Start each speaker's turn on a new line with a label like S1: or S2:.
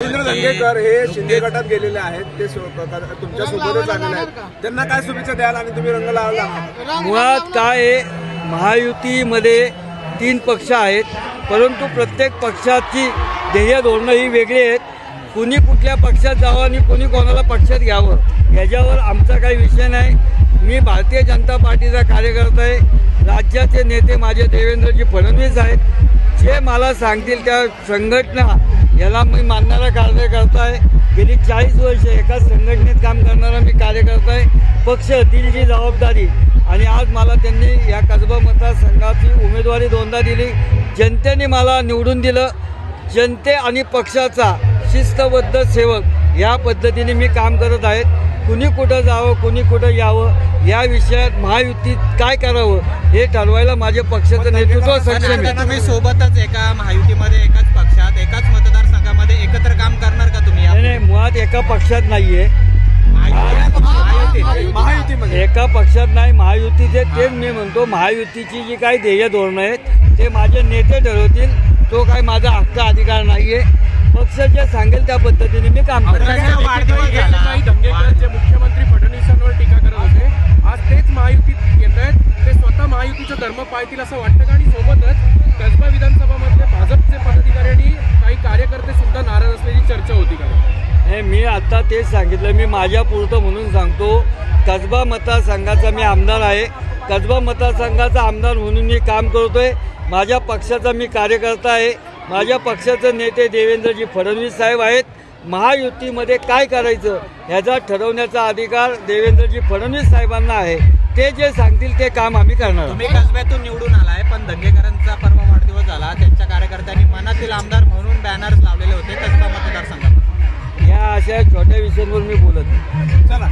S1: रवींद्र धंगेकर हे शिंदे गटात गेलेले आहेत, ते तुमच्या सोबतच आलेले आहेत, त्यांना काय शुभेच्छा द्याल आणि तुम्ही रंग लावला?
S2: मुळात काय महायुतीमध्ये 3 पक्ष आहेत, परंतु प्रत्येक पक्षाची ध्येय धोरणं ही वेगळी आहेत. कुणी कुठल्या पक्षात जावं आणि कुणी कोणाला पक्षात घ्यावं याच्यावर आमचा काही विषय नाही. मी भारतीय जनता पार्टीचा कार्यकर्ता आहे. राज्याचे नेते माझे देवेंद्रजी फडणवीस आहेत. जे मला सांगतील त्या संघटना याला मी मानणारा कार्यकर्ता आहे. गेली 40 वर्ष एकाच संघटनेत काम करणारा मी कार्यकर्ता आहे. पक्ष दिलीची जबाबदारी आणि आज मला त्यांनी या कसबा मतदारसंघाची उमेदवारी 2दा दिली. जनतेने मला निवडून दिलं. जनते आणि पक्षाचा शिस्तबद्ध सेवक या पद्धतीने मी काम करत आहेत. कुणी कुठं जावं कुणी कुठं यावं या विषयात महायुतीत काय करावं हे ठरवायला माझे पक्षाचं नेतृत्व सक्षम आहे.
S3: तुम्ही सोबतच एका महायुतीमध्ये एकाच पक्षात एकाच मतदारसंघामध्ये एकत्र काम करणार का तुम्ही?
S2: नाही, मुळात एका पक्षात नाहीये.
S1: महायुतीमध्ये
S2: एका पक्षात नाही, महायुतीचे तेच मी म्हणतो. महायुतीची जी काही ध्येय धोरणं आहेत ते माझे नेते ठरवतील. तो काय माझा हक्क अधिकार नाहीये. पक्ष जे सांगेल त्या पद्धतीने मी काम करेन.
S4: धंगेकर जे मुख्यमंत्री फडणवीसांवर टीका करत होते, आज तेच महायुतीत येत आहेत. ते स्वतः महायुतीचा धर्म पाळतील असं वाटतं का? आणि सोबतच कसबा विधानसभामधले भाजपचे पदाधिकारी आणि काही कार्यकर्ते सुद्धा नाराज असल्याची चर्चा होती का?
S2: नाही, मी आता तेच सांगितलं. मी माझ्या पुरतं म्हणून सांगतो. कसबा मतदारसंघाचा मी आमदार आहे. कसबा मतदारसंघाचा आमदार म्हणून मी काम करतोय. माझ्या पक्षाचा मी कार्यकर्ता आहे. माझ्या पक्षाचे नेते देवेंद्रजी फडणवीस साहेब आहेत. महायुतीमध्ये काय करायचं ह्याचा ठरवण्याचा अधिकार देवेंद्रजी फडणवीस साहेबांना आहे. ते जे सांगतील ते काम आम्ही करणार.
S3: तुम्ही कसब्यातून निवडून आलाय, पण धंगेकरांचा परवा वाढदिवस झाला. त्यांच्या कार्यकर्त्यांनी मनातील आमदार म्हणून बॅनर्स लावलेले होते कसबा मतदारसंघात.
S2: या अशा छोट्या विषयांवर मी बोलत नाही.
S1: चला.